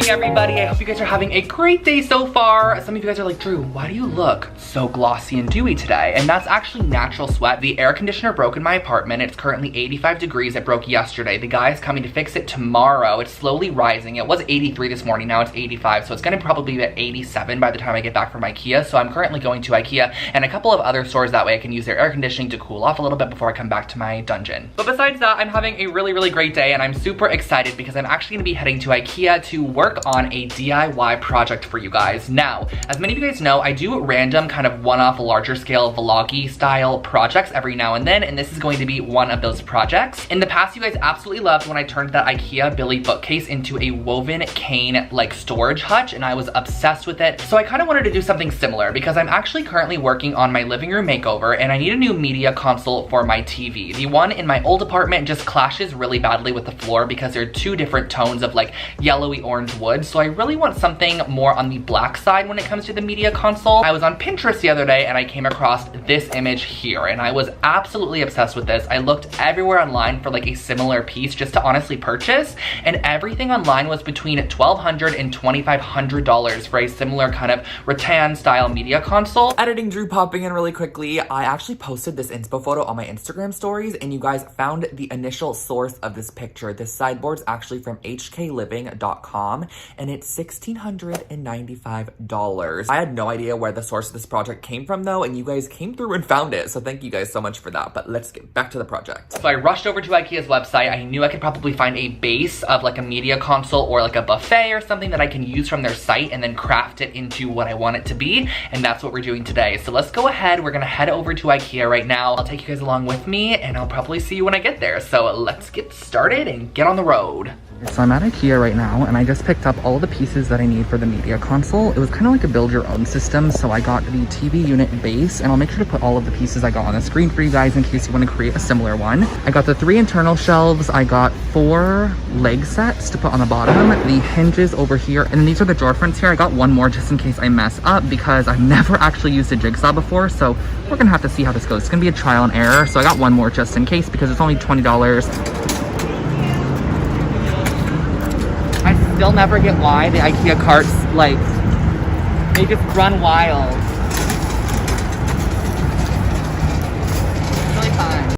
morning, everybody. I hope you guys are having a great day so far. Some of you guys are like, Drew, why do you look so glossy and dewy today? And that's actually natural sweat. The air conditioner broke in my apartment. It's currently 85 degrees. It broke yesterday. The guy is coming to fix it tomorrow. It's slowly rising. It was 83 this morning. Now it's 85. So it's going to probably be at 87 by the time I get back from IKEA. So I'm currently going to IKEA and a couple of other stores. That way I can use their air conditioning to cool off a little bit before I come back to my dungeon. But besides that, I'm having a really great day, and I'm super excited because I'm actually going to be heading to IKEA to work on a DIY project for you guys. Now, as many of you guys know, I do random kind of one-off larger scale vloggy style projects every now and then, and this is going to be one of those projects. In the past, you guys absolutely loved when I turned that IKEA Billy bookcase into a woven cane like storage hutch, and I was obsessed with it. So I kind of wanted to do something similar because I'm actually currently working on my living room makeover, and I need a new media console for my TV. The one in my old apartment just clashes really badly with the floor because they're two different tones of like yellowy orange wood. So I really want something more on the black side when it comes to the media console. I was on Pinterest the other day and I came across this image here, and I was absolutely obsessed with this. I looked everywhere online for like a similar piece just to honestly purchase, and everything online was between $1,200 and $2,500 for a similar kind of rattan style media console. Editing Drew popping in really quickly. I actually posted this inspo photo on my Instagram stories, and you guys found the initial source of this picture. This sideboard's actually from hkliving.com, and it's $1,695. I had no idea where the source of this project came from though, and you guys came through and found it, so thank you guys so much for that. But let's get back to the project. So I rushed over to IKEA's website. I knew I could probably find a base of like a media console or like a buffet or something that I can use from their site and then craft it into what I want it to be, and that's what we're doing today. So let's go ahead. We're gonna head over to IKEA right now. I'll take you guys along with me, and I'll probably see you when I get there. So let's get started and get on the road. So I'm at IKEA right now, and I just picked up all the pieces that I need for the media console. It was kind of like a build your own system, so I got the TV unit base, and I'll make sure to put all of the pieces I got on the screen for you guys in case you want to create a similar one. I got the 3 internal shelves. I got 4 leg sets to put on the bottom, the hinges over here, and then these are the drawer fronts here. I got one more just in case I mess up because I've never actually used a jigsaw before, so we're gonna have to see how this goes. It's gonna be a trial and error, so I got one more just in case because it's only $20. I still never get why the IKEA carts, like, they just run wild. It's really fun.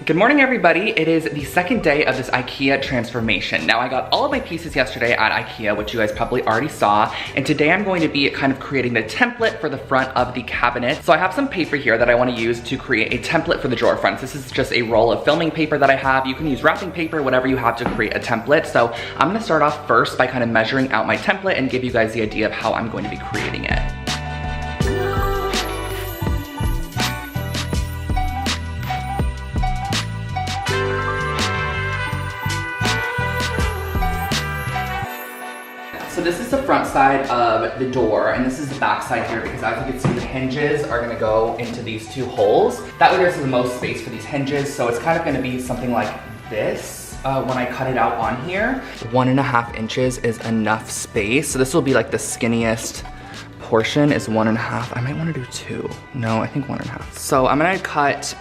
Good morning, everybody. It is the second day of this IKEA transformation. Now, I got all of my pieces yesterday at IKEA, which you guys probably already saw, and today I'm going to be kind of creating the template for the front of the cabinet. So I have some paper here that I want to use to create a template for the drawer fronts. This is just a roll of filming paper that I have. You can use wrapping paper, whatever you have to create a template. So I'm gonna start off first by kind of measuring out my template and give you guys the idea of how I'm going to be creating it. So this is the front side of the door, and this is the back side here because as you can see, the hinges are gonna go into these 2 holes. That way there's the most space for these hinges, so it's kind of gonna be something like this when I cut it out on here. 1.5 inches is enough space. So this will be like the skinniest portion is 1.5. I might wanna do 2. No, I think 1.5. So I'm gonna cut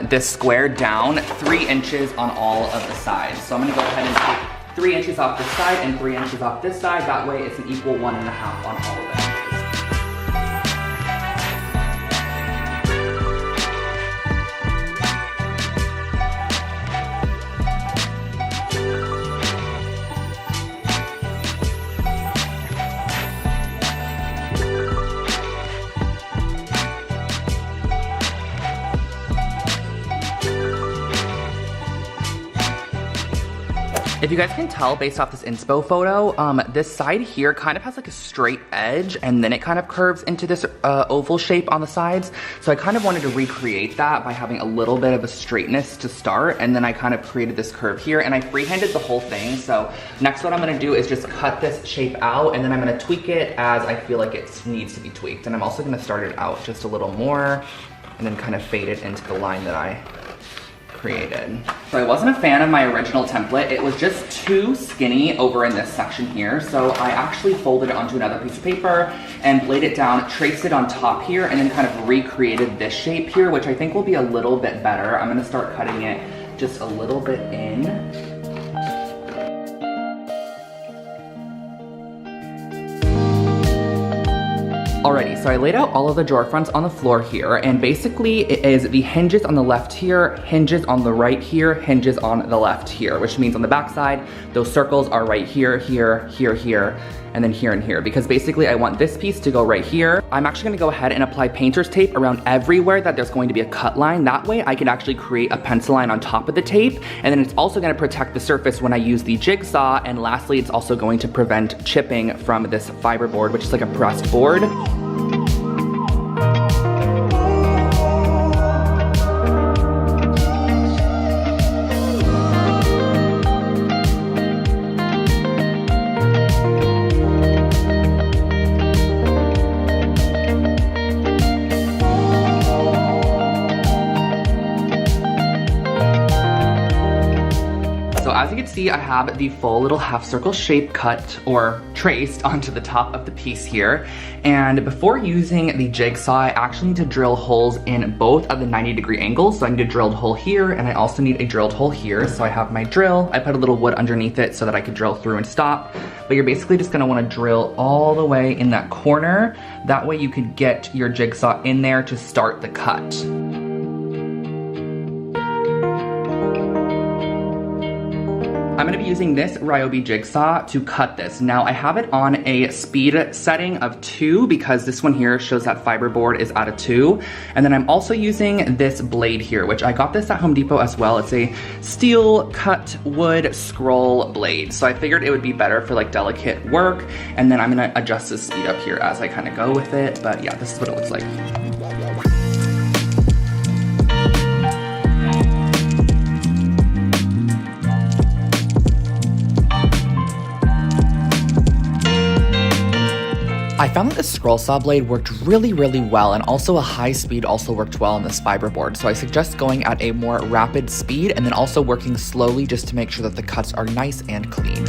this square down 3 inches on all of the sides. So I'm gonna go ahead and take 3 inches off this side and 3 inches off this side. That way it's an equal 1.5 on all of it. If you guys can tell based off this inspo photo, this side here kind of has like a straight edge, and then it kind of curves into this oval shape on the sides. So I kind of wanted to recreate that by having a little bit of a straightness to start, and then I kind of created this curve here, and I freehanded the whole thing. So next what I'm gonna do is just cut this shape out, and then I'm gonna tweak it as I feel like it needs to be tweaked. And I'm also gonna start it out just a little more, and then kind of fade it into the line that I created. So I wasn't a fan of my original template. It was just too skinny over in this section here. So I actually folded it onto another piece of paper and laid it down, traced it on top here, and then kind of recreated this shape here, which I think will be a little bit better. I'm gonna start cutting it just a little bit in. Alrighty, so I laid out all of the drawer fronts on the floor here, and basically it is the hinges on the left here, hinges on the right here, hinges on the left here, which means on the back side, those circles are right here, here, here, here, and then here and here, because basically I want this piece to go right here. I'm actually gonna go ahead and apply painter's tape around everywhere that there's going to be a cut line. That way I can actually create a pencil line on top of the tape, and then it's also gonna protect the surface when I use the jigsaw, and lastly, it's also going to prevent chipping from this fiberboard, which is like a pressed board. So as you can see, I have the full little half circle shape cut or traced onto the top of the piece here. And before using the jigsaw, I actually need to drill holes in both of the 90-degree angles. So I need a drilled hole here, and I also need a drilled hole here. So I have my drill. I put a little wood underneath it so that I could drill through and stop. But you're basically just gonna wanna drill all the way in that corner. That way you could get your jigsaw in there to start the cut. I'm gonna be using this Ryobi jigsaw to cut this. Now I have it on a speed setting of 2 because this one here shows that fiberboard is at a 2. And then I'm also using this blade here, which I got this at Home Depot as well. It's a steel cut wood scroll blade. So I figured it would be better for like delicate work. And then I'm gonna adjust the speed up here as I kind of go with it. But yeah, this is what it looks like. I found that the scroll saw blade worked really well, and also a high speed also worked well on this fiberboard. So I suggest going at a more rapid speed and then also working slowly just to make sure that the cuts are nice and clean.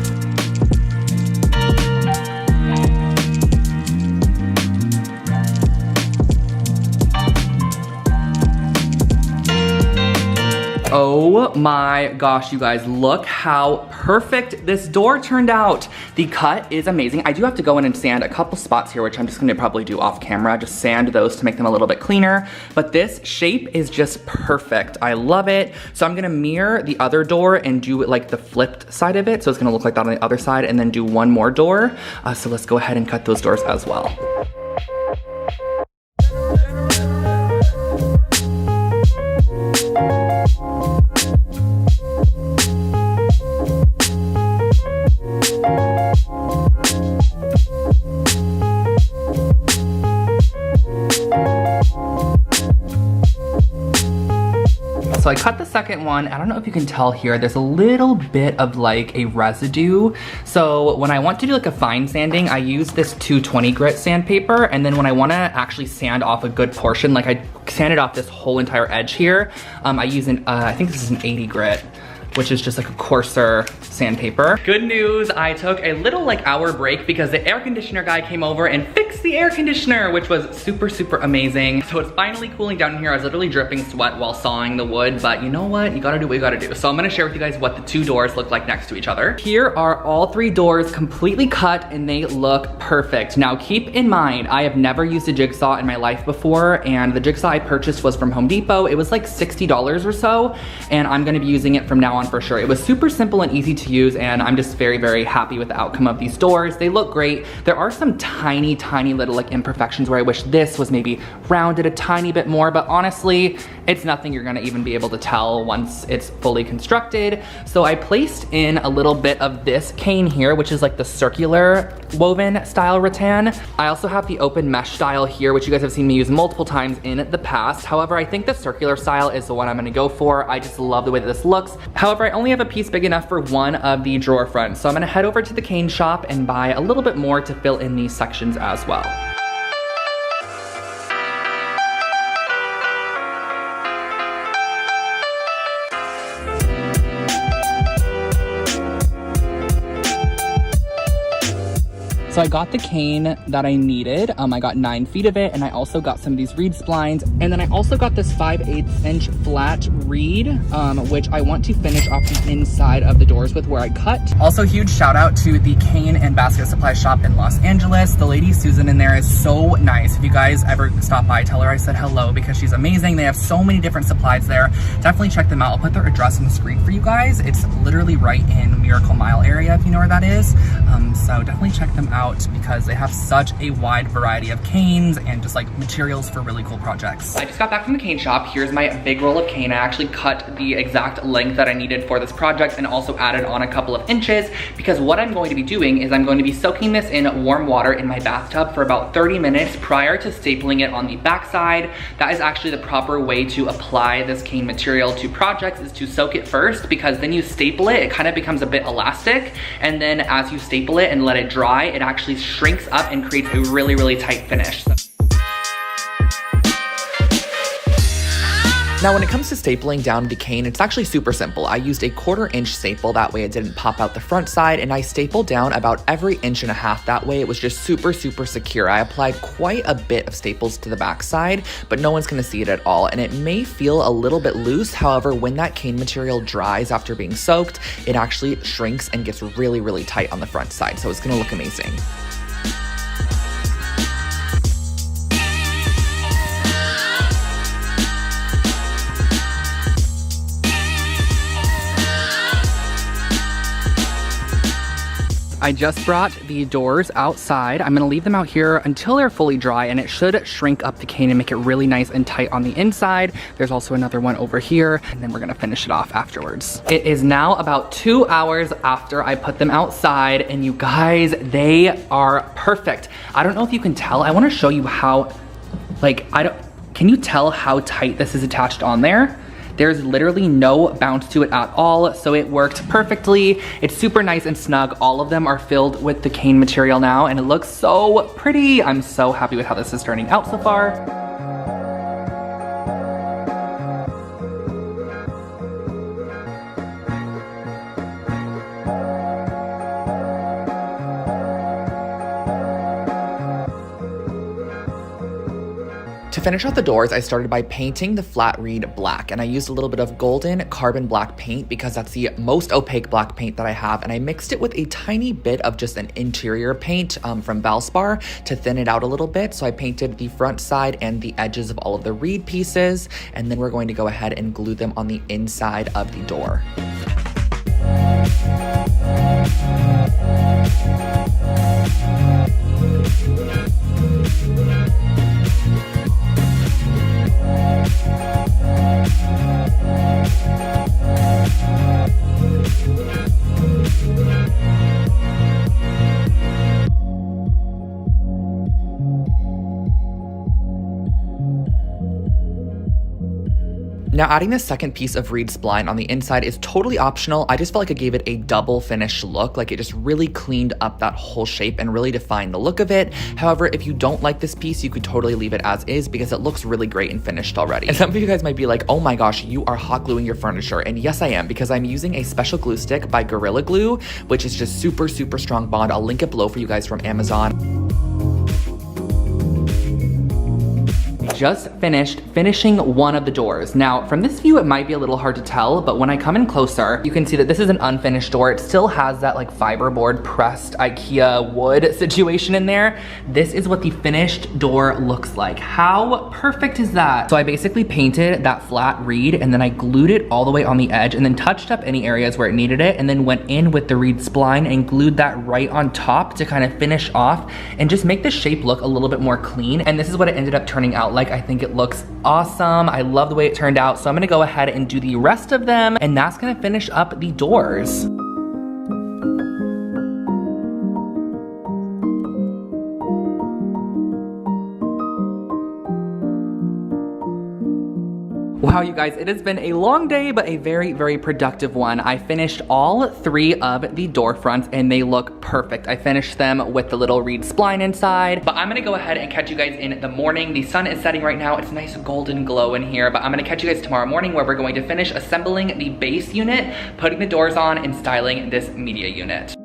Oh my gosh, you guys, look how perfect this door turned out. The cut is amazing. I do have to go in and sand a couple spots here, which I'm just gonna probably do off camera, just sand those to make them a little bit cleaner. But this shape is just perfect. I love it. So I'm gonna mirror the other door and do like the flipped side of it. So it's gonna look like that on the other side, and then do one more door. So let's go ahead and cut those doors as well. So I cut the second one. I don't know if you can tell here, there's a little bit of like a residue. So when I want to do like a fine sanding, I use this 220 grit sandpaper. And then when I wanna actually sand off a good portion, like I sanded off this whole entire edge here, I use an, I think this is an 80 grit, which is just like a coarser sandpaper. Good news, I took a little like hour break because the air conditioner guy came over and fixed the air conditioner, which was super amazing. So it's finally cooling down in here. I was literally dripping sweat while sawing the wood, but you know what? You gotta do what you gotta do. So I'm gonna share with you guys what the two doors look like next to each other. Here are all three doors completely cut and they look perfect. Now keep in mind, I have never used a jigsaw in my life before, and the jigsaw I purchased was from Home Depot. It was like $60 or so, and I'm gonna be using it from now on for sure. It was super simple and easy to use, and I'm just very happy with the outcome of these doors. They look great. There are some tiny little like imperfections where I wish this was maybe rounded a tiny bit more, but honestly, it's nothing you're gonna even be able to tell once it's fully constructed. So I placed in a little bit of this cane here, which is like the circular woven style rattan. I also have the open mesh style here, which you guys have seen me use multiple times in the past. However, I think the circular style is the one I'm gonna go for. I just love the way that this looks. However, I only have a piece big enough for one of the drawer fronts, so I'm gonna head over to the cane shop and buy a little bit more to fill in these sections as well. So So I got the cane that I needed. I got 9 feet of it, and I also got some of these reed splines. And then I also got this 5/8 inch flat reed, which I want to finish off the inside of the doors with where I cut. Also, huge shout out to the Cane and Basket Supply shop in Los Angeles. The lady Susan in there is so nice. If you guys ever stop by, tell her I said hello because she's amazing. They have so many different supplies there. Definitely check them out. I'll put their address on the screen for you guys. It's literally right in Miracle Mile area, if you know where that is. So definitely check them out because they have such a wide variety of canes and just like materials for really cool projects. I just got back from the cane shop. Here's my big roll of cane. I actually cut the exact length that I needed for this project and also added on a couple of inches because what I'm going to be doing is I'm going to be soaking this in warm water in my bathtub for about 30 minutes prior to stapling it on the backside. That is actually the proper way to apply this cane material to projects, is to soak it first, because then you staple it, it kind of becomes a bit elastic, and then as you staple it and let it dry, it actually shrinks up and creates a really, really tight finish. Now, when it comes to stapling down the cane, it's actually super simple. I used a 1/4 inch staple, that way it didn't pop out the front side, and I stapled down about every 1.5 inches. That way it was just super, super secure. I applied quite a bit of staples to the back side, but no one's gonna see it at all, and it may feel a little bit loose. However, when that cane material dries after being soaked, it actually shrinks and gets really, really tight on the front side, so it's gonna look amazing. I just brought the doors outside. I'm gonna leave them out here until they're fully dry, and it should shrink up the cane and make it really nice and tight on the inside. There's also another one over here, and then we're gonna finish it off afterwards. It is now about 2 hours after I put them outside, and you guys, they are perfect. I don't know if you can tell. I wanna show you how, can you tell how tight this is attached on there? There's literally no bounce to it at all, so it worked perfectly. It's super nice and snug. All of them are filled with the cane material now, and it looks so pretty. I'm so happy with how this is turning out so far. To finish out the doors, I started by painting the flat reed black, and I used a little bit of golden carbon black paint because that's the most opaque black paint that I have, and I mixed it with a tiny bit of just an interior paint from Valspar to thin it out a little bit. So I painted the front side and the edges of all of the reed pieces, and then we're going to go ahead and glue them on the inside of the door. Now, adding the second piece of reed spline on the inside is totally optional. I just felt like it gave it a double finish look, like it just really cleaned up that whole shape and really defined the look of it. However, if you don't like this piece, you could totally leave it as is because it looks really great and finished already. And some of you guys might be like, oh my gosh, you are hot gluing your furniture. And yes, I am, because I'm using a special glue stick by Gorilla Glue, which is just super, super strong bond. I'll link it below for you guys from Amazon. Just finished finishing one of the doors. Now, from this view, it might be a little hard to tell, but when I come in closer, you can see that this is an unfinished door. It still has that like fiberboard pressed IKEA wood situation in there. This is what the finished door looks like. How perfect is that? So I basically painted that flat reed, and then I glued it all the way on the edge, and then touched up any areas where it needed it, and then went in with the reed spline and glued that right on top to kind of finish off and just make the shape look a little bit more clean. And this is what it ended up turning out like. I think it looks awesome. I love the way it turned out. So I'm gonna go ahead and do the rest of them, and that's gonna finish up the doors. Wow, you guys, it has been a long day, but a very, very productive one. I finished all 3 of the door fronts, and they look perfect. I finished them with the little reed spline inside, but I'm gonna go ahead and catch you guys in the morning. The sun is setting right now. It's a nice golden glow in here, but I'm gonna catch you guys tomorrow morning where we're going to finish assembling the base unit, putting the doors on, and styling this media unit.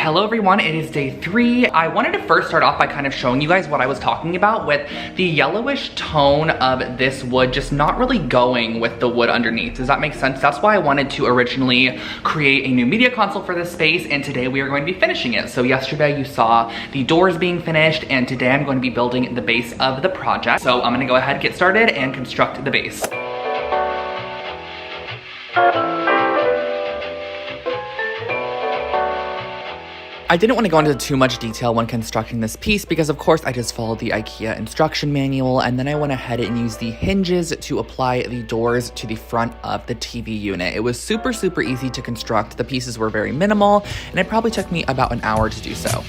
Hello everyone, it is day 3. I wanted to first start off by kind of showing you guys what I was talking about with the yellowish tone of this wood just not really going with the wood underneath. Does that make sense? That's why I wanted to originally create a new media console for this space, and today we are going to be finishing it. So yesterday you saw the doors being finished, and today I'm going to be building the base of the project. So I'm gonna go ahead, get started, and construct the base. I didn't want to go into too much detail when constructing this piece because of course I just followed the IKEA instruction manual, and then I went ahead and used the hinges to apply the doors to the front of the TV unit. It was super easy to construct. The pieces were very minimal and it probably took me about an hour to do so.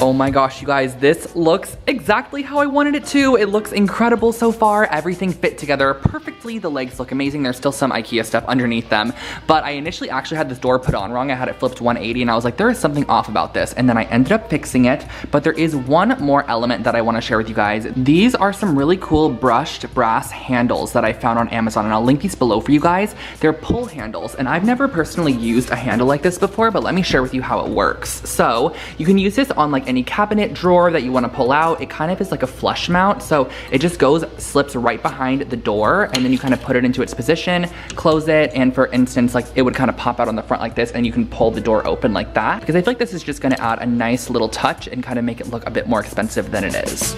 Oh my gosh, you guys, this looks exactly how I wanted it to. It looks incredible so far. Everything fit together perfectly. The legs look amazing. There's still some IKEA stuff underneath them, but I initially actually had this door put on wrong. I had it flipped 180 and I was like, there is something off about this. And then I ended up fixing it, but there is one more element that I wanna share with you guys. These are some really cool brushed brass handles that I found on Amazon, and I'll link these below for you guys. They're pull handles, and I've never personally used a handle like this before, but let me share with you how it works. So you can use this on like any cabinet drawer that you want to pull out. It kind of is like a flush mount, so it just slips right behind the door, and then you kind of put it into its position, close it, and for instance, like it would kind of pop out on the front like this, and you can pull the door open like that, because I feel like this is just going to add a nice little touch and kind of make it look a bit more expensive than it is.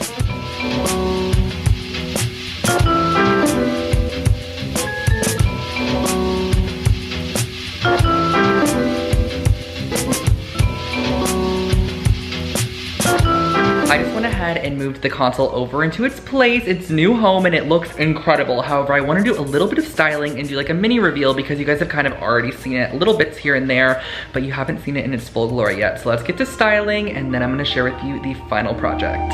I just went ahead and moved the console over into its place, its new home, and it looks incredible. However, I want to do a little bit of styling and do like a mini reveal because you guys have kind of already seen it, little bits here and there, but you haven't seen it in its full glory yet. So let's get to styling, and then I'm going to share with you the final project.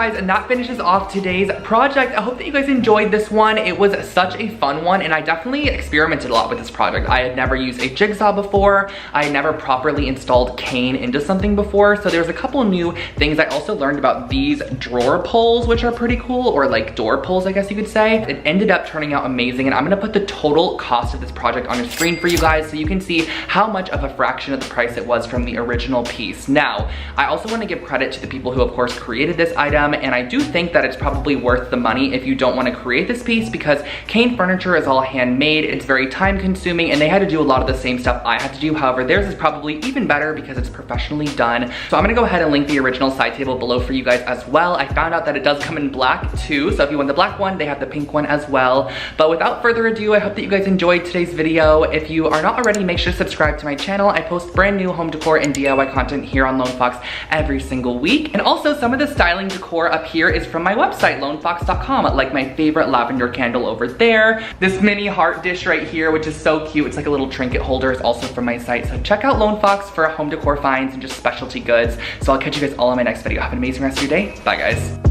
And that finishes off today's project. I hope that you guys enjoyed this one. It was such a fun one, and I definitely experimented a lot with this project. I had never used a jigsaw before. I had never properly installed cane into something before, so there's a couple new things. I also learned about these drawer pulls, which are pretty cool, or like door pulls, I guess you could say. It ended up turning out amazing, and I'm gonna put the total cost of this project on your screen for you guys so you can see how much of a fraction of the price it was from the original piece. Now, I also want to give credit to the people who of course created this item, and I do think that it's probably worth the money if you don't want to create this piece, because cane furniture is all handmade, it's very time consuming, and they had to do a lot of the same stuff I had to do. However, theirs is probably even better because it's professionally done. So I'm gonna go ahead and link the original side table below for you guys as well. I found out that it does come in black too, so if you want the black one, they have the pink one as well. But without further ado, I hope that you guys enjoyed today's video. If you are not already, make sure to subscribe to my channel. I post brand new home decor and DIY content here on Lone Fox every single week. And also some of the styling decor up here is from my website, lonefox.com, like my favorite lavender candle over there. This mini heart dish right here, which is so cute. It's like a little trinket holder, is also from my site. So check out Lone Fox for home decor finds and just specialty goods. So I'll catch you guys all in my next video. Have an amazing rest of your day. Bye guys.